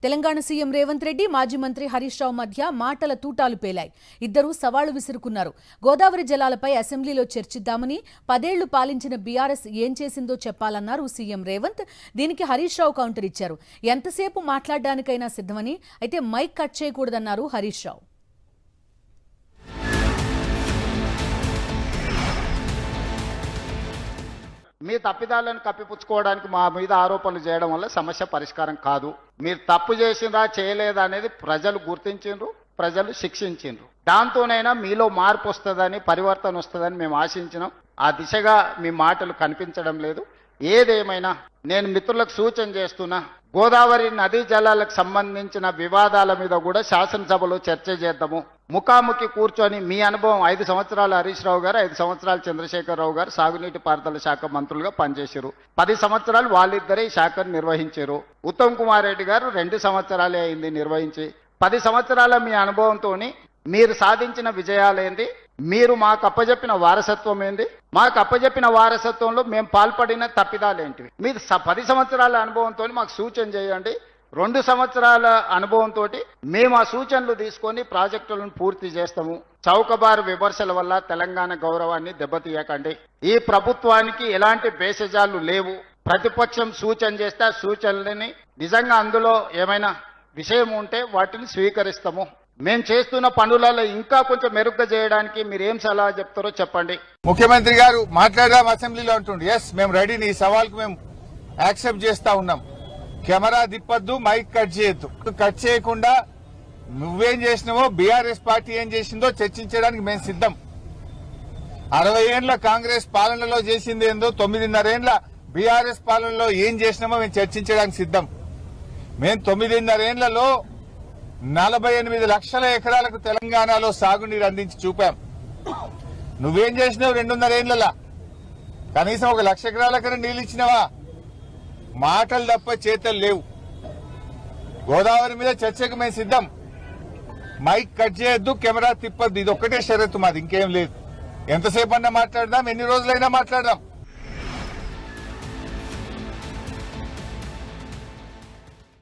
Telangana CM Revanth Reddy మాజీ మంత్రి హరీష్ రావు మధ్య మాటల తూటాలు పేలాయి. ఇద్దరూ సవాళ్లు విసురుకున్నారు. గోదావరి జలాలపై అసెంబ్లీలో చర్చిద్దామని 10 ఏళ్లు పాలించిన బీఆర్ఎస్ ఏం చేసిందో చెప్పాలన్నారు సీఎం రేవంత్. దీనికి హరీష్ రావు కౌంటర్ ఇచ్చారు. ఎంతసేపు మాట్లాడడానికైనా సిద్ధమని, అయితే మైక్ కట్ చేయకూడదన్నారు హరీష్ రావు. మీ తప్పిదాలను కప్పిపుచ్చుకోవడానికి మా మీద ఆరోపణలు చేయడం వల్ల సమస్య పరిష్కారం కాదు. మీరు తప్పు చేసిందా చేయలేదా అనేది ప్రజలు గుర్తించిండ్రు, ప్రజలు శిక్షించిండ్రు. దాంతోనైనా మీలో మార్పు వస్తుందని, పరివర్తన వస్తుందని మేము ఆశించినాం. ఆ దిశగా మీ మాటలు కనిపించడం లేదు. ఏదేమైనా నేను మిత్రులకు సూచన చేస్తున్నా, గోదావరి నదీ జలాలకు సంబంధించిన వివాదాల మీద కూడా శాసనసభలో చర్చ చేద్దాము. ముఖాముఖి కూర్చొని మీ అనుభవం 5 సంవత్సరాలు హరీష్ రావు గారు, 5 సంవత్సరాలు చంద్రశేఖరరావు గారు సాగునీటి పారుదల శాఖ మంత్రులుగా పనిచేశారు. 10 సంవత్సరాలు వాళ్ళిద్దరే ఈ శాఖను నిర్వహించారు. ఉత్తమ్ కుమార్ రెడ్డి గారు 2 సంవత్సరాలే అయింది నిర్వహించి. 10 సంవత్సరాల మీ అనుభవంతో మీరు సాధించిన విజయాలేంది, మీరు మాకు అప్పజెప్పిన వారసత్వం ఏంది, మాకు అప్పజెప్పిన వారసత్వంలో మేము పాల్పడిన తప్పిదాలేంటివి, మీరు 10 సంవత్సరాల అనుభవంతో మాకు సూచన చేయండి. 2 సంవత్సరాల అనుభవంతో మేము ఆ సూచనలు తీసుకొని ప్రాజెక్టులను పూర్తి చేస్తాము. చౌకబారు విమర్శల వల్ల తెలంగాణ గౌరవాన్ని దెబ్బతీయకండి. ఈ ప్రభుత్వానికి ఎలాంటి భేషజాలు లేవు. ప్రతిపక్షం సూచన చేస్తే ఆ సూచనలని నిజంగా అందులో ఏమైనా విషయం ఉంటే వాటిని స్వీకరిస్తాము. మేము చేస్తున్న పనులలో ఇంకా కొంచెం మెరుగ్గా చేయడానికి మీరు ఏం సలహా చెప్తారో చెప్పండి. ముఖ్యమంత్రి గారు మాట్లాడదాం అసెంబ్లీలో అంటుండే. ఎస్, మేము రెడీ, నీ సవాల్కు మేము యాక్సెప్ట్ చేస్తా ఉన్నాం. కెమెరా తిప్పొద్దు, మైక్ కట్ చేయొద్దు. కట్ చేయకుండా నువ్వేం చేసినావో, బీఆర్ఎస్ పార్టీ ఏం చేసిందో చర్చించడానికి మేము సిద్ధం. 60 ఏళ్ల కాంగ్రెస్ పాలనలో చేసింది ఏందో, 9.5 ఏళ్ల బీఆర్ఎస్ పాలనలో ఏం చేసినామో మేము చర్చించడానికి సిద్ధం. మేము 9.5 ఏళ్లలో 48 లక్షల ఎకరాలకు తెలంగాణలో సాగునీరు అందించి చూపాం. నువ్వేం చేసినావు 2.5 ఏళ్లలో? కనీసం 1 లక్ష ఎకరాలకన్నా నీళ్ళు ఇచ్చినావా? మాటలు తప్ప చేతలు లేవు. గోదావరి మీద చర్చకు మేము సిద్ధం. మైక్ కట్ చేయొద్దు, కెమెరా తిప్పొద్దు. ఇది ఒక్కటే షరతు మాది, ఇంకేం లేదు. ఎంతసేపు అన్నా మాట్లాడదాం, ఎన్ని రోజులైనా మాట్లాడదాం.